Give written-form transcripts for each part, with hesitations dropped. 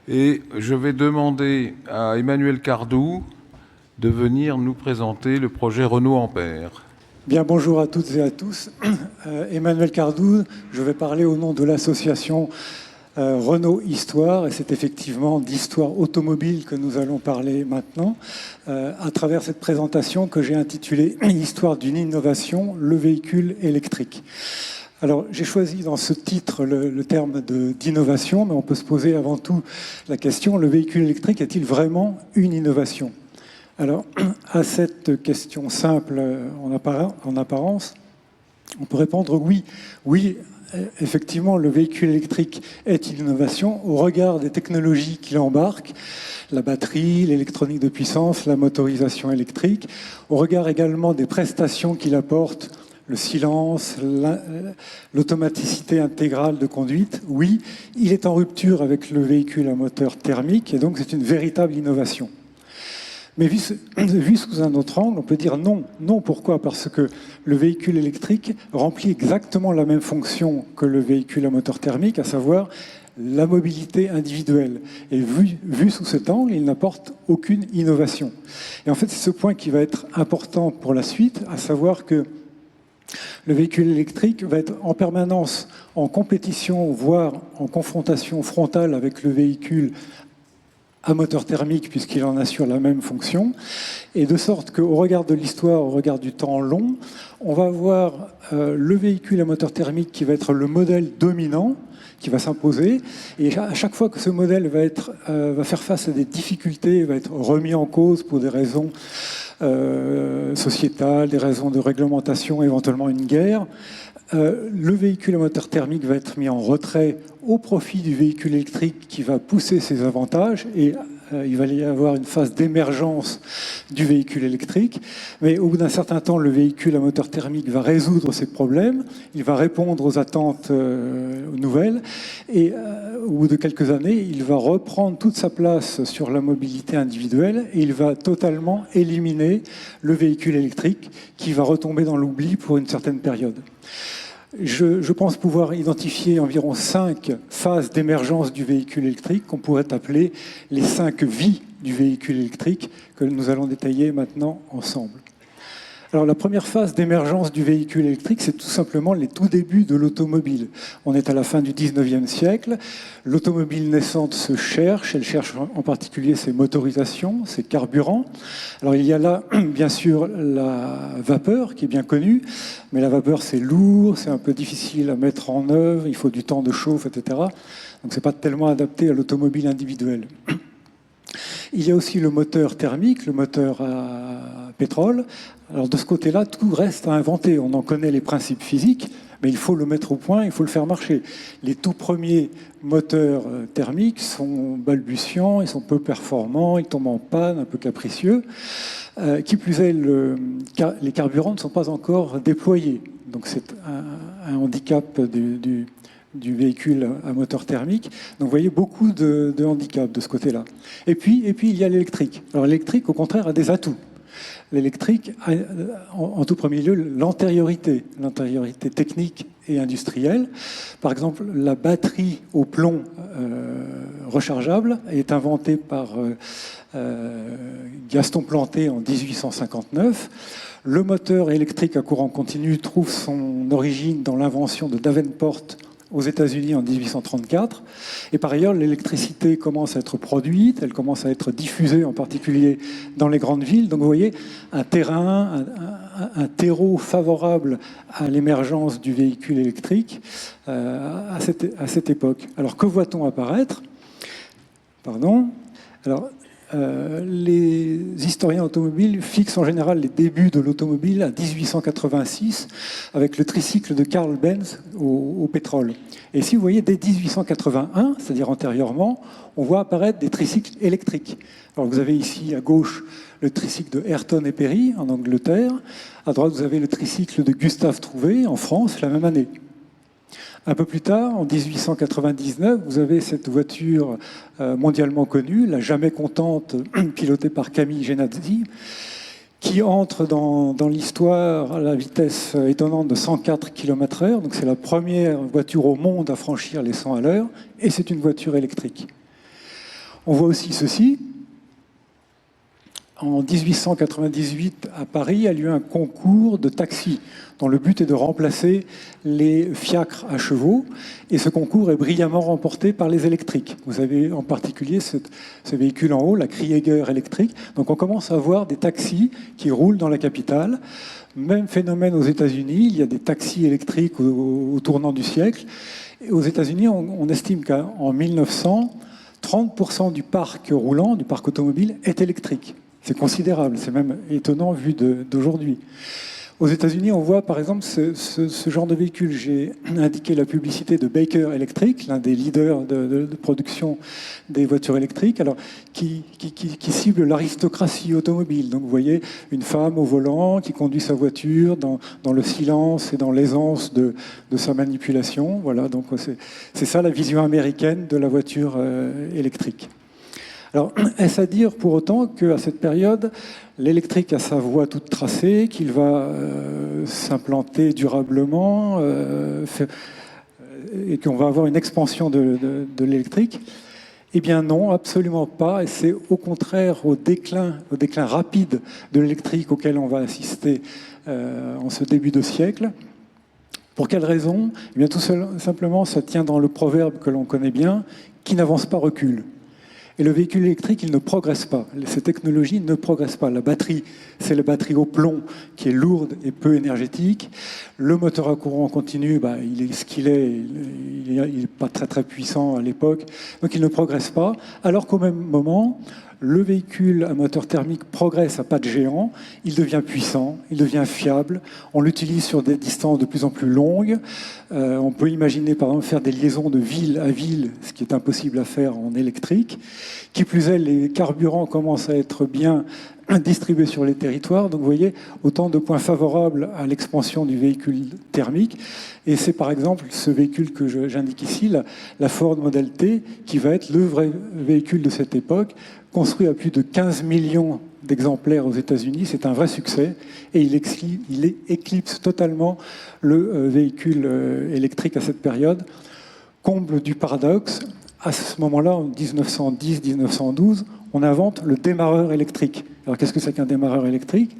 Et je vais demander à Emmanuel Cardou de venir nous présenter le projet Renault Ampère. Bien, bonjour à toutes et à tous. Emmanuel Cardou, je vais parler au nom de l'association Renault Histoire, et c'est effectivement d'histoire automobile que nous allons parler maintenant, à travers cette présentation que j'ai intitulée « Histoire d'une innovation, le véhicule électrique ». Alors, j'ai choisi dans ce titre le terme d'innovation, mais on peut se poser avant tout la question, le véhicule électrique est-il vraiment une innovation ? Alors, à cette question simple en apparence, on peut répondre oui. Oui, effectivement, le véhicule électrique est une innovation au regard des technologies qu'il embarque, la batterie, l'électronique de puissance, la motorisation électrique, au regard également des prestations qu'il apporte, le silence, l'automaticité intégrale de conduite. Oui, il est en rupture avec le véhicule à moteur thermique et donc c'est une véritable innovation. Mais vu sous un autre angle, on peut dire non. Non, pourquoi ? Parce que le véhicule électrique remplit exactement la même fonction que le véhicule à moteur thermique, à savoir la mobilité individuelle. Et vu sous cet angle, il n'apporte aucune innovation. Et en fait, c'est ce point qui va être important pour la suite, à savoir que le véhicule électrique va être en permanence en compétition, voire en confrontation frontale avec le véhicule à moteur thermique, puisqu'il en assure la même fonction, et de sorte qu'au regard de l'histoire, au regard du temps long, on va avoir le véhicule à moteur thermique qui va être le modèle dominant, qui va s'imposer, et à chaque fois que ce modèle va faire face à des difficultés, va être remis en cause pour des raisons sociétales, des raisons de réglementation, éventuellement une guerre, le véhicule à moteur thermique va être mis en retrait au profit du véhicule électrique qui va pousser ses avantages et il va y avoir une phase d'émergence du véhicule électrique. Mais au bout d'un certain temps, le véhicule à moteur thermique va résoudre ces problèmes, il va répondre aux attentes nouvelles et au bout de quelques années, il va reprendre toute sa place sur la mobilité individuelle et il va totalement éliminer le véhicule électrique qui va retomber dans l'oubli pour une certaine période. Je pense pouvoir identifier environ 5 phases d'émergence du véhicule électrique qu'on pourrait appeler les 5 vies du véhicule électrique que nous allons détailler maintenant ensemble. Alors la première phase d'émergence du véhicule électrique, c'est tout simplement les tout débuts de l'automobile. On est à la fin du 19e siècle, l'automobile naissante se cherche, elle cherche en particulier ses motorisations, ses carburants. Alors il y a là, bien sûr, la vapeur qui est bien connue, mais la vapeur c'est lourd, c'est un peu difficile à mettre en œuvre, il faut du temps de chauffe, etc. Donc c'est pas tellement adapté à l'automobile individuelle. Il y a aussi le moteur thermique, le moteur à pétrole. Alors de ce côté-là, tout reste à inventer. On en connaît les principes physiques, mais il faut le mettre au point, il faut le faire marcher. Les tout premiers moteurs thermiques sont balbutiants, ils sont peu performants, ils tombent en panne, un peu capricieux. Qui plus est, les carburants ne sont pas encore déployés. Donc c'est un handicap du véhicule à moteur thermique. Donc vous voyez beaucoup de handicaps de ce côté-là. Et puis il y a l'électrique. Alors l'électrique, au contraire, a des atouts. L'électrique a, en tout premier lieu, l'antériorité technique et industrielle. Par exemple, la batterie au plomb rechargeable est inventée par Gaston Planté en 1859. Le moteur électrique à courant continu trouve son origine dans l'invention de Davenport aux États-Unis en 1834. Et par ailleurs, l'électricité commence à être produite, elle commence à être diffusée, en particulier dans les grandes villes. Donc vous voyez, un un terreau favorable à l'émergence du véhicule électrique à cette époque. Alors que voit-on apparaître ? Les historiens automobiles fixent en général les débuts de l'automobile à 1886 avec le tricycle de Karl Benz au pétrole. Et si vous voyez, dès 1881, c'est-à-dire antérieurement, on voit apparaître des tricycles électriques. Alors vous avez ici à gauche le tricycle de Ayrton et Perry en Angleterre. À droite, vous avez le tricycle de Gustave Trouvé en France la même année. Un peu plus tard, en 1899, vous avez cette voiture mondialement connue, la Jamais Contente, pilotée par Camille Genazzi, qui entre dans l'histoire à la vitesse étonnante de 104 km/h. Donc c'est la première voiture au monde à franchir les 100 à l'heure, et c'est une voiture électrique. On voit aussi ceci. En 1898, à Paris, a lieu un concours de taxis dont le but est de remplacer les fiacres à chevaux. Et ce concours est brillamment remporté par les électriques. Vous avez en particulier ce véhicule en haut, la Krieger électrique. Donc on commence à voir des taxis qui roulent dans la capitale. Même phénomène aux États-Unis, il y a des taxis électriques au tournant du siècle. Et aux États-Unis, on estime qu'en 1900, 30% du parc roulant, du parc automobile, est électrique. C'est considérable, c'est même étonnant vu d'aujourd'hui. Aux États-Unis, on voit par exemple ce genre de véhicule. J'ai indiqué la publicité de Baker Electric, l'un des leaders de production des voitures électriques, alors, qui cible l'aristocratie automobile. Donc vous voyez une femme au volant qui conduit sa voiture dans le silence et dans l'aisance de sa manipulation. Voilà, donc c'est ça la vision américaine de la voiture électrique. Alors, est-ce à dire pour autant qu'à cette période, l'électrique a sa voie toute tracée, qu'il va s'implanter durablement et qu'on va avoir une expansion de l'électrique? Eh bien non, absolument pas. Et c'est au contraire au déclin rapide de l'électrique auquel on va assister en ce début de siècle. Pour quelle raison? Eh bien tout simplement, ça tient dans le proverbe que l'on connaît bien, qui n'avance pas recule. Et le véhicule électrique, il ne progresse pas. Ces technologies ne progressent pas. La batterie, c'est la batterie au plomb qui est lourde et peu énergétique. Le moteur à courant continu, il est ce qu'il est. Il n'est pas très très puissant à l'époque. Donc il ne progresse pas. Alors qu'au même moment, le véhicule à moteur thermique progresse à pas de géant, il devient puissant, il devient fiable, on l'utilise sur des distances de plus en plus longues. On peut imaginer par exemple faire des liaisons de ville à ville, ce qui est impossible à faire en électrique. Qui plus est, les carburants commencent à être bien distribués sur les territoires. Donc vous voyez, autant de points favorables à l'expansion du véhicule thermique. Et c'est par exemple ce véhicule que j'indique ici, la Ford Model T, qui va être le vrai véhicule de cette époque, construit à plus de 15 millions d'exemplaires aux États-Unis. C'est un vrai succès et il éclipse totalement le véhicule électrique à cette période. Comble du paradoxe, à ce moment-là, en 1910-1912, on invente le démarreur électrique. Alors qu'est-ce que c'est qu'un démarreur électrique?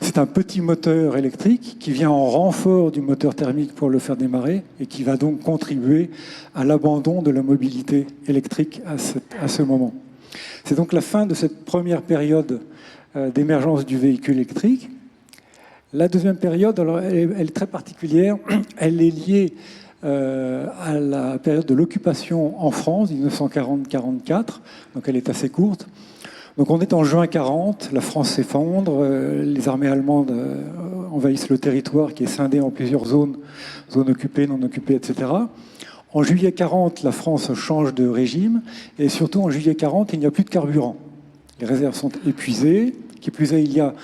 C'est un petit moteur électrique qui vient en renfort du moteur thermique pour le faire démarrer et qui va donc contribuer à l'abandon de la mobilité électrique à ce moment. C'est donc la fin de cette première période d'émergence du véhicule électrique. La deuxième période, alors, elle est très particulière. Elle est liée à la période de l'occupation en France, 1940-44. Donc elle est assez courte. Donc on est en juin 40, la France s'effondre, les armées allemandes envahissent le territoire qui est scindé en plusieurs zones occupées, non occupées, etc. En juillet 40, la France change de régime, et surtout en juillet 40, il n'y a plus de carburant. Les réserves sont épuisées, qui plus est, il y a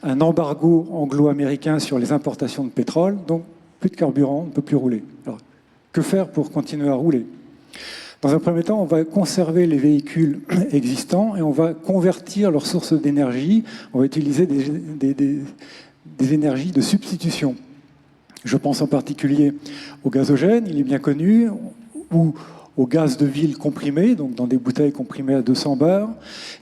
un embargo anglo-américain sur les importations de pétrole, donc plus de carburant, on ne peut plus rouler. Alors, que faire pour continuer à rouler? Dans un premier temps, on va conserver les véhicules existants et on va convertir leurs sources d'énergie. On va utiliser des énergies de substitution. Je pense en particulier au gazogène, il est bien connu, ou au gaz de ville comprimé, donc dans des bouteilles comprimées à 200 bars.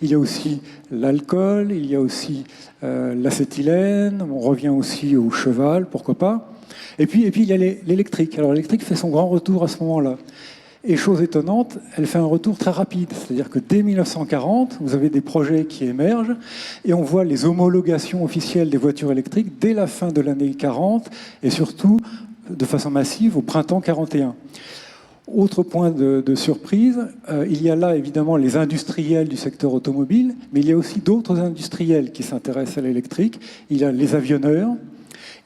Il y a aussi l'alcool, il y a aussi l'acétylène, on revient aussi au cheval, pourquoi pas. Et puis il y a l'électrique. Alors l'électrique fait son grand retour à ce moment-là. Et chose étonnante, elle fait un retour très rapide. C'est-à-dire que dès 1940, vous avez des projets qui émergent et on voit les homologations officielles des voitures électriques dès la fin de l'année 40 et surtout de façon massive au printemps 41. Autre point de surprise, il y a là évidemment les industriels du secteur automobile, mais il y a aussi d'autres industriels qui s'intéressent à l'électrique. Il y a les avionneurs,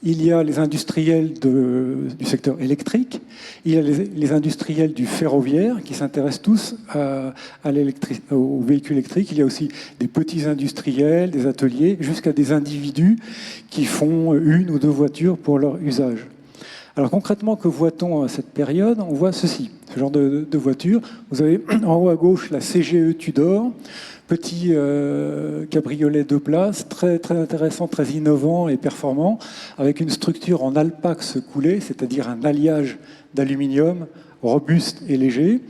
il y a les industriels du secteur électrique, il y a les industriels du ferroviaire qui s'intéressent tous aux véhicules électriques. Il y a aussi des petits industriels, des ateliers, jusqu'à des individus qui font une ou deux voitures pour leur usage. Alors concrètement, que voit-on à cette période? On voit ceci, ce genre de voiture. Vous avez en haut à gauche la CGE Tudor, petit cabriolet 2 places, très, très intéressant, très innovant et performant, avec une structure en alpax coulé, c'est-à-dire un alliage d'aluminium robuste et léger.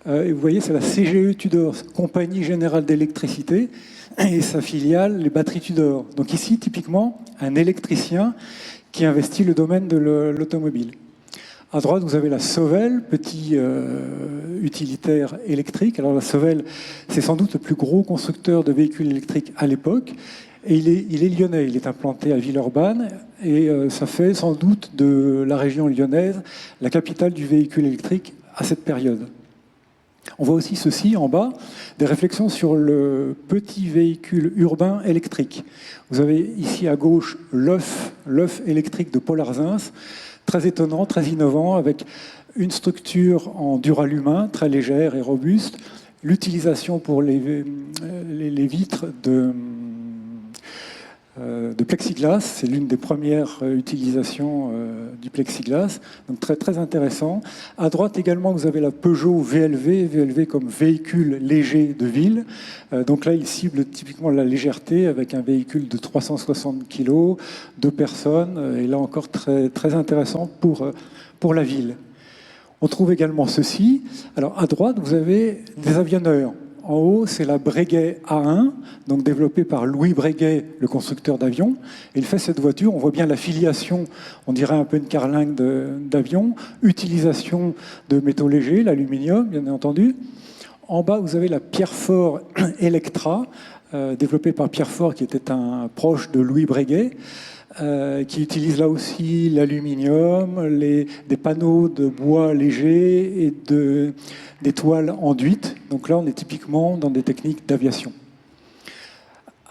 Et vous voyez, c'est la CGE Tudor, Compagnie Générale d'Électricité, et sa filiale, les batteries Tudor. Donc ici, typiquement, un électricien qui investit le domaine de l'automobile. À droite, vous avez la Sauvel, petit utilitaire électrique. Alors la Sauvel, c'est sans doute le plus gros constructeur de véhicules électriques à l'époque. Et il est lyonnais, il est implanté à Villeurbanne. Et ça fait sans doute de la région lyonnaise la capitale du véhicule électrique à cette période. On voit aussi ceci en bas, des réflexions sur le petit véhicule urbain électrique. Vous avez ici à gauche l'œuf électrique de Paul Arzins, très étonnant, très innovant, avec une structure en duralumin, très légère et robuste, l'utilisation pour les vitres de plexiglas, c'est l'une des premières utilisations du plexiglas, donc très, très intéressant. À droite également, vous avez la Peugeot VLV comme véhicule léger de ville. Donc là, il cible typiquement la légèreté avec un véhicule de 360 kg, 2 personnes, et là encore très, très intéressant pour la ville. On trouve également ceci. Alors à droite, vous avez des avionneurs. En haut, c'est la Breguet A1, donc développée par Louis Breguet, le constructeur d'avions. Il fait cette voiture, on voit bien la filiation, on dirait un peu une carlingue d'avion, utilisation de métaux légers, l'aluminium, bien entendu. En bas, vous avez la Pierrefort Electra, développée par Pierrefort, qui était un proche de Louis Breguet, qui utilise là aussi l'aluminium, des panneaux de bois léger et des toiles enduites. Donc là, on est typiquement dans des techniques d'aviation.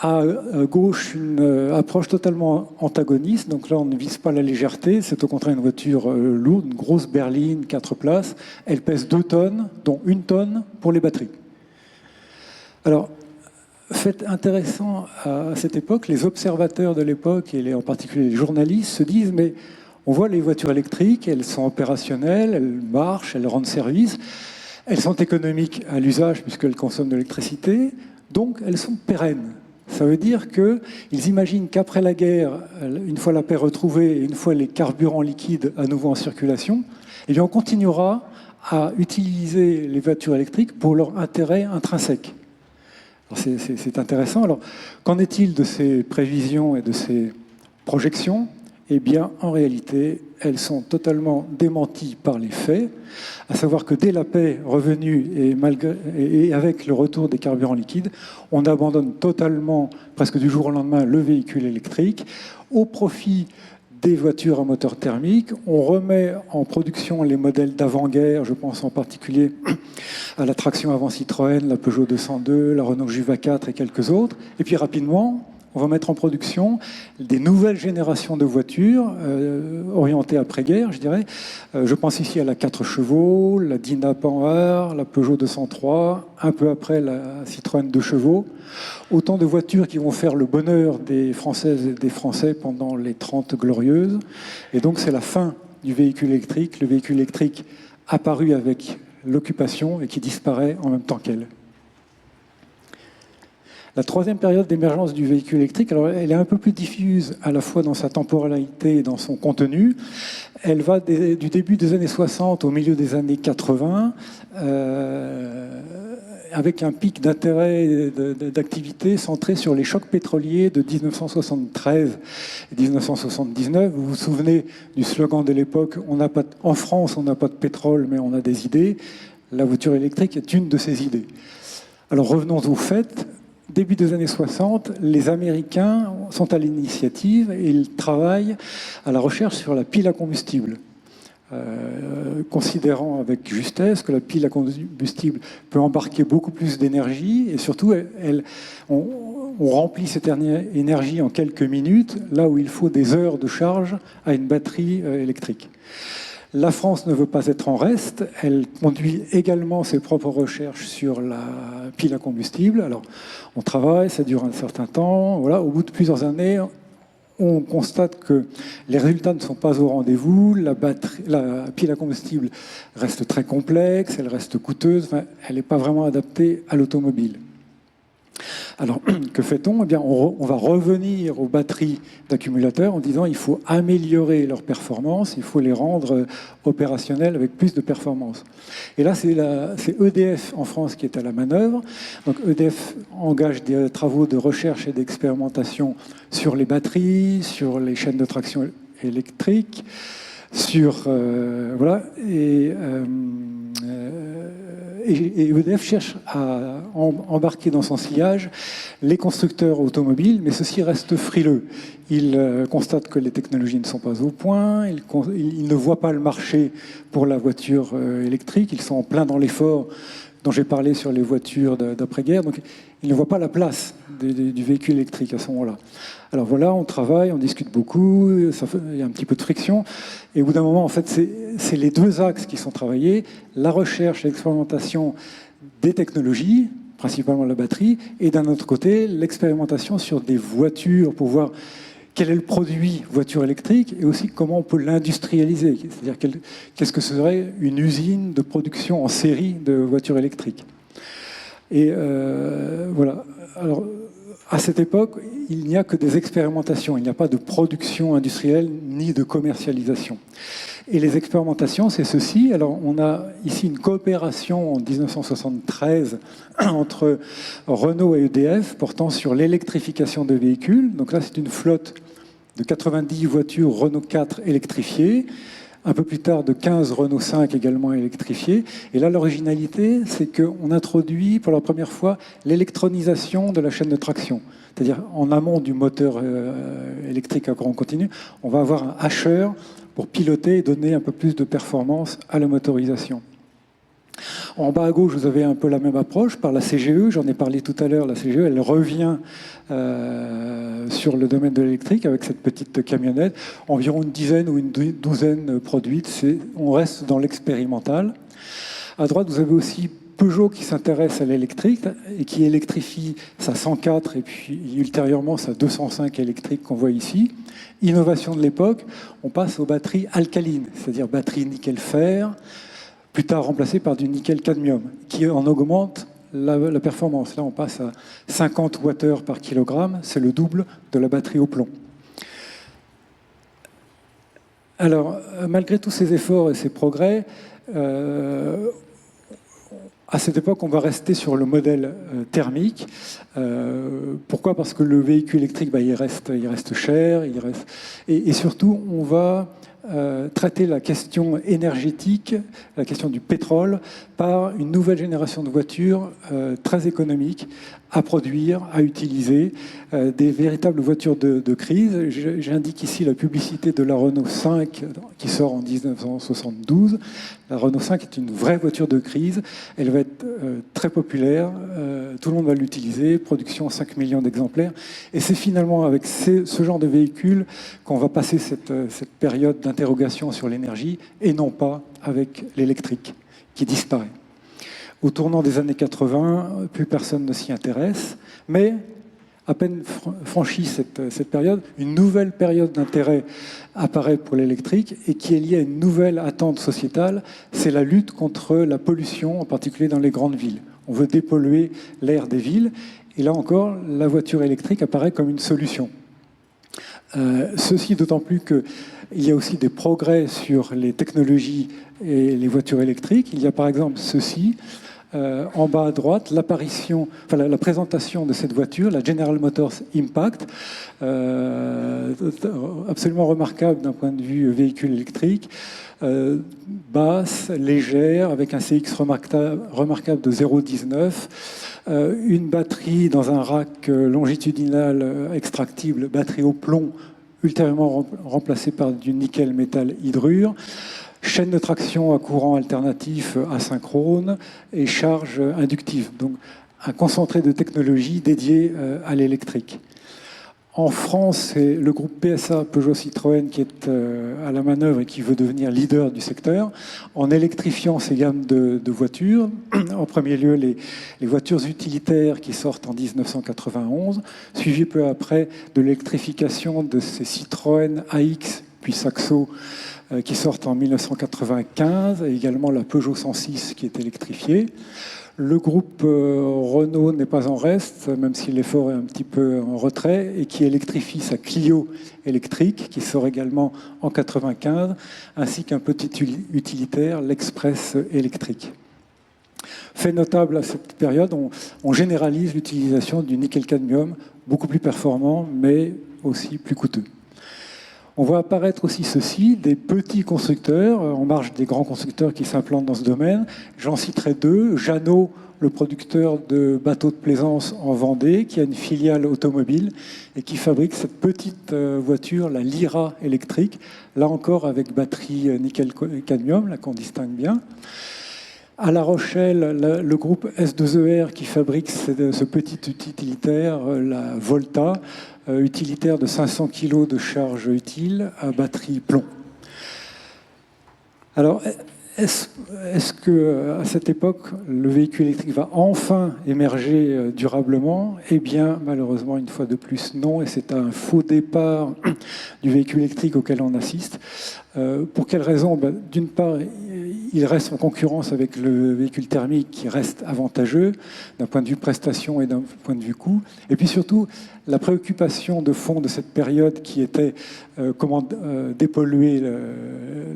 À gauche, une approche totalement antagoniste. Donc là, on ne vise pas la légèreté. C'est au contraire une voiture lourde, une grosse berline, 4 places. Elle pèse 2 tonnes, dont 1 tonne pour les batteries. Alors, fait intéressant à cette époque, les observateurs de l'époque, et en particulier les journalistes, se disent « mais on voit les voitures électriques, elles sont opérationnelles, elles marchent, elles rendent service, elles sont économiques à l'usage puisqu'elles consomment de l'électricité, donc elles sont pérennes ». Ça veut dire qu'ils imaginent qu'après la guerre, une fois la paix retrouvée et une fois les carburants liquides à nouveau en circulation, eh bien on continuera à utiliser les voitures électriques pour leur intérêt intrinsèque. C'est intéressant. Alors, qu'en est-il de ces prévisions et de ces projections? Eh bien, en réalité, elles sont totalement démenties par les faits, à savoir que dès la paix revenue et avec le retour des carburants liquides, on abandonne totalement, presque du jour au lendemain, le véhicule électrique au profit des voitures à moteur thermique. On remet en production les modèles d'avant-guerre, je pense en particulier à la traction avant Citroën, la Peugeot 202, la Renault Juva 4 et quelques autres. Et puis rapidement, on va mettre en production des nouvelles générations de voitures orientées après-guerre, je dirais. Je pense ici à la 4 chevaux, la Dyna Panhard, la Peugeot 203, un peu après la Citroën 2 chevaux. Autant de voitures qui vont faire le bonheur des Françaises et des Français pendant les 30 glorieuses. Et donc c'est la fin du véhicule électrique, le véhicule électrique apparu avec l'occupation et qui disparaît en même temps qu'elle. La troisième période d'émergence du véhicule électrique, alors elle est un peu plus diffuse à la fois dans sa temporalité et dans son contenu. Elle va du début des années 60 au milieu des années 80, avec un pic d'intérêt et d'activité centré sur les chocs pétroliers de 1973 et 1979. Vous vous souvenez du slogan de l'époque « En France, on n'a pas de pétrole, mais on a des idées ». La voiture électrique est une de ces idées. Alors revenons aux faits. Début des années 60, les Américains sont à l'initiative et ils travaillent à la recherche sur la pile à combustible. Considérant avec justesse que la pile à combustible peut embarquer beaucoup plus d'énergie et surtout, on remplit cette énergie en quelques minutes, là où il faut des heures de charge à une batterie électrique. La France ne veut pas être en reste, elle conduit également ses propres recherches sur la pile à combustible. Alors, on travaille, ça dure un certain temps. Voilà, au bout de plusieurs années, on constate que les résultats ne sont pas au rendez-vous, la pile à combustible reste très complexe, elle reste coûteuse, enfin, elle n'est pas vraiment adaptée à l'automobile. Alors, que fait-on? Eh bien, on va revenir aux batteries d'accumulateurs en disant qu'il faut améliorer leur performance, il faut les rendre opérationnelles avec plus de performance. Et là, c'est EDF en France qui est à la manœuvre. Donc, EDF engage des travaux de recherche et d'expérimentation sur les batteries, sur les chaînes de traction électrique, voilà, et EDF cherche à embarquer dans son sillage les constructeurs automobiles, mais ceux-ci restent frileux. Ils constatent que les technologies ne sont pas au point, ils ne voient pas le marché pour la voiture électrique, ils sont en plein dans l'effort dont j'ai parlé sur les voitures d'après-guerre, donc ils ne voient pas la place du véhicule électrique à ce moment-là. Alors voilà, on travaille, on discute beaucoup, il y a un petit peu de friction, et au bout d'un moment, en fait, c'est les deux axes qui sont travaillés, la recherche et l'expérimentation des technologies, principalement la batterie, et d'un autre côté, l'expérimentation sur des voitures pour voir quel est le produit voiture électrique et aussi comment on peut l'industrialiser, c'est-à-dire qu'est-ce que serait une usine de production en série de voitures électriques. Et voilà. Alors, à cette époque, il n'y a que des expérimentations, il n'y a pas de production industrielle ni de commercialisation. Et les expérimentations, c'est ceci. Alors, on a ici une coopération en 1973 entre Renault et EDF portant sur l'électrification de véhicules. Donc là, c'est une flotte de 90 voitures Renault 4 électrifiées. Un peu plus tard, de 15 Renault 5 également électrifiés. Et là, l'originalité, c'est qu'on introduit pour la première fois l'électronisation de la chaîne de traction. C'est-à-dire, en amont du moteur électrique à courant continu, on va avoir un hacheur pour piloter et donner un peu plus de performance à la motorisation. En bas à gauche, vous avez un peu la même approche par la CGE. J'en ai parlé tout à l'heure. La CGE, elle revient sur le domaine de l'électrique avec cette petite camionnette. Environ une dizaine ou une douzaine produites. On reste dans l'expérimental. À droite, vous avez aussi Peugeot qui s'intéresse à l'électrique et qui électrifie sa 104 et puis ultérieurement sa 205 électrique qu'on voit ici. Innovation de l'époque, on passe aux batteries alcalines, c'est-à-dire batteries nickel-fer, plus tard remplacé par du nickel-cadmium, qui en augmente la performance. Là, on passe à 50 Wh par kilogramme, c'est le double de la batterie au plomb. Alors, malgré tous ces efforts et ces progrès, à cette époque, on va rester sur le modèle thermique. Pourquoi? Parce que le véhicule électrique, il reste cher, et surtout, on va traiter la question énergétique, la question du pétrole, par une nouvelle génération de voitures très économiques à produire, à utiliser, des véritables voitures de crise. J'indique ici la publicité de la Renault 5 qui sort en 1972. La Renault 5 est une vraie voiture de crise. Elle va être très populaire, tout le monde va l'utiliser, production 5 millions d'exemplaires. Et c'est finalement avec ce genre de véhicule qu'on va passer cette période d'interrogation sur l'énergie et non pas avec l'électrique qui disparaît. Au tournant des années 80, plus personne ne s'y intéresse, mais à peine franchie cette période, une nouvelle période d'intérêt apparaît pour l'électrique et qui est liée à une nouvelle attente sociétale, c'est la lutte contre la pollution, en particulier dans les grandes villes. On veut dépolluer l'air des villes, et là encore, la voiture électrique apparaît comme une solution. Ceci d'autant plus qu'il y a aussi des progrès sur les technologies et les voitures électriques. Il y a par exemple ceci, en bas à droite, la présentation de cette voiture, la General Motors Impact, absolument remarquable d'un point de vue véhicule électrique, basse, légère, avec un CX remarquable de 0,19, une batterie dans un rack longitudinal extractible, batterie au plomb, ultérieurement remplacée par du nickel métal hydrure, chaîne de traction à courant alternatif asynchrone et charge inductive. Donc un concentré de technologie dédié à l'électrique. En France, c'est le groupe PSA Peugeot Citroën qui est à la manœuvre et qui veut devenir leader du secteur en électrifiant ses gammes de voitures. En premier lieu, les voitures utilitaires qui sortent en 1991, suivi peu après de l'électrification de ces Citroën AX puis Saxo qui sortent en 1995, et également la Peugeot 106 qui est électrifiée. Le groupe Renault n'est pas en reste, même si l'effort est un petit peu en retrait, et qui électrifie sa Clio électrique, qui sort également en 1995, ainsi qu'un petit utilitaire, l'Express électrique. Fait notable à cette période, on généralise l'utilisation du nickel-cadmium, beaucoup plus performant, mais aussi plus coûteux. On voit apparaître aussi ceci, des petits constructeurs, en marge des grands constructeurs qui s'implantent dans ce domaine. J'en citerai deux. Jeannot, le producteur de bateaux de plaisance en Vendée, qui a une filiale automobile et qui fabrique cette petite voiture, la Lyra électrique, là encore avec batterie nickel-cadmium, là qu'on distingue bien. À La Rochelle, le groupe S2ER qui fabrique ce petit utilitaire, la Volta, utilitaire de 500 kg de charge utile à batterie plomb. Alors, est-ce qu'à cette époque, le véhicule électrique va enfin émerger durablement? Eh bien, malheureusement, une fois de plus, non. Et c'est un faux départ du véhicule électrique auquel on assiste. Pour quelles raisons? D'une part, il reste en concurrence avec le véhicule thermique qui reste avantageux d'un point de vue prestation et d'un point de vue coût. Et puis surtout, la préoccupation de fond de cette période qui était comment dépolluer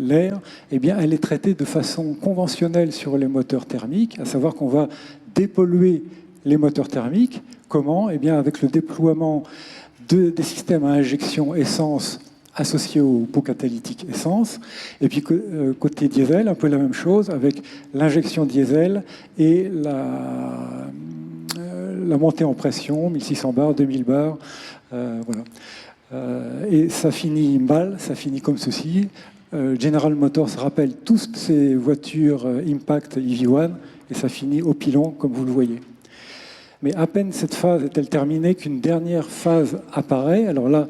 l'air, eh bien, elle est traitée de façon conventionnelle sur les moteurs thermiques, à savoir qu'on va dépolluer les moteurs thermiques. Comment? Eh bien, avec le déploiement des systèmes à injection essence associés au pot catalytique essence. Et puis côté diesel, un peu la même chose avec l'injection diesel et la montée en pression, 1600 bars, 2000 bars. Voilà. Et ça finit mal, ça finit comme ceci. General Motors rappelle toutes ces voitures Impact EV1 et ça finit au pilon, comme vous le voyez. Mais à peine cette phase est-elle terminée qu'une dernière phase apparaît. Alors là,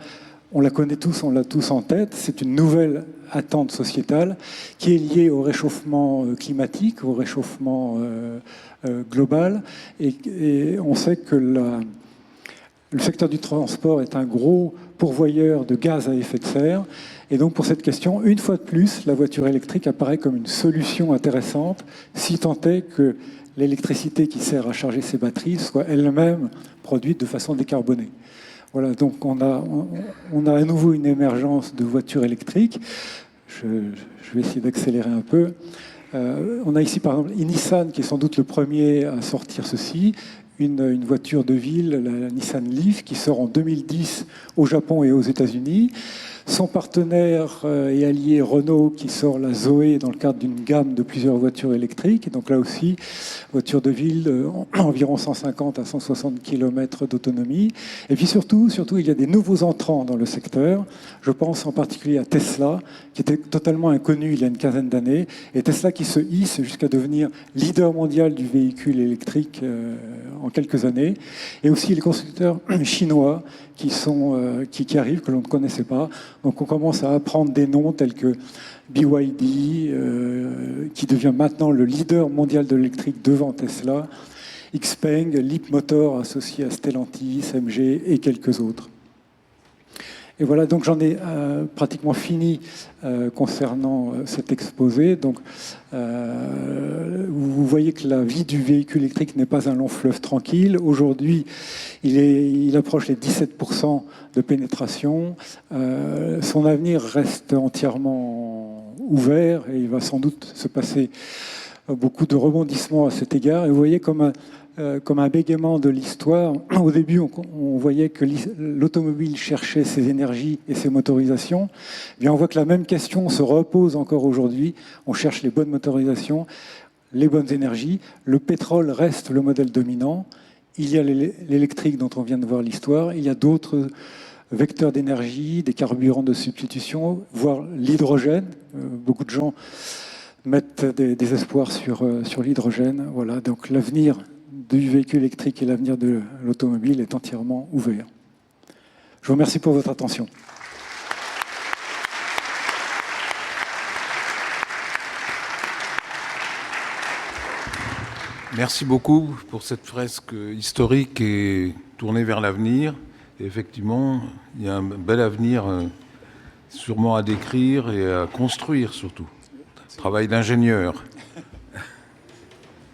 on la connaît tous, on l'a tous en tête. C'est une nouvelle attente sociétale qui est liée au réchauffement climatique, au réchauffement global. Et on sait que le secteur du transport est un gros pourvoyeur de gaz à effet de serre. Et donc pour cette question, une fois de plus, la voiture électrique apparaît comme une solution intéressante, si tant est que l'électricité qui sert à charger ces batteries soit elle-même produite de façon décarbonée. Voilà, donc on a à nouveau une émergence de voitures électriques. Je vais essayer d'accélérer un peu. On a ici par exemple Nissan qui est sans doute le premier à sortir ceci, une voiture de ville, la Nissan Leaf, qui sort en 2010 au Japon et aux États-Unis. Son partenaire et allié Renault qui sort la Zoé dans le cadre d'une gamme de plusieurs voitures électriques. Et donc là aussi, voiture de ville, environ 150 à 160 km d'autonomie. Et puis surtout, il y a des nouveaux entrants dans le secteur. Je pense en particulier à Tesla, qui était totalement inconnu il y a une quinzaine d'années. Et Tesla qui se hisse jusqu'à devenir leader mondial du véhicule électrique en quelques années. Et aussi les constructeurs chinois qui arrivent, que l'on ne connaissait pas. Donc on commence à apprendre des noms tels que BYD, qui devient maintenant le leader mondial de l'électrique devant Tesla, Xpeng, Leapmotor associé à Stellantis, MG et quelques autres. Et voilà, donc j'en ai pratiquement fini concernant cet exposé. Donc, vous voyez que la vie du véhicule électrique n'est pas un long fleuve tranquille. Aujourd'hui, il approche les 17% de pénétration. Son avenir reste entièrement ouvert et il va sans doute se passer beaucoup de rebondissements à cet égard. Et vous voyez comme un bégaiement de l'histoire. Au début, on voyait que l'automobile cherchait ses énergies et ses motorisations. Eh bien, on voit que la même question se repose encore aujourd'hui. On cherche les bonnes motorisations, les bonnes énergies. Le pétrole reste le modèle dominant. Il y a l'électrique dont on vient de voir l'histoire. Il y a d'autres vecteurs d'énergie, des carburants de substitution, voire l'hydrogène. Beaucoup de gens mettent des espoirs sur l'hydrogène. Voilà, donc l'avenir du véhicule électrique et l'avenir de l'automobile est entièrement ouvert. Je vous remercie pour votre attention. Merci beaucoup pour cette fresque historique et tournée vers l'avenir. Effectivement, il y a un bel avenir sûrement à décrire et à construire surtout. Travail d'ingénieur.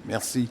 Merci.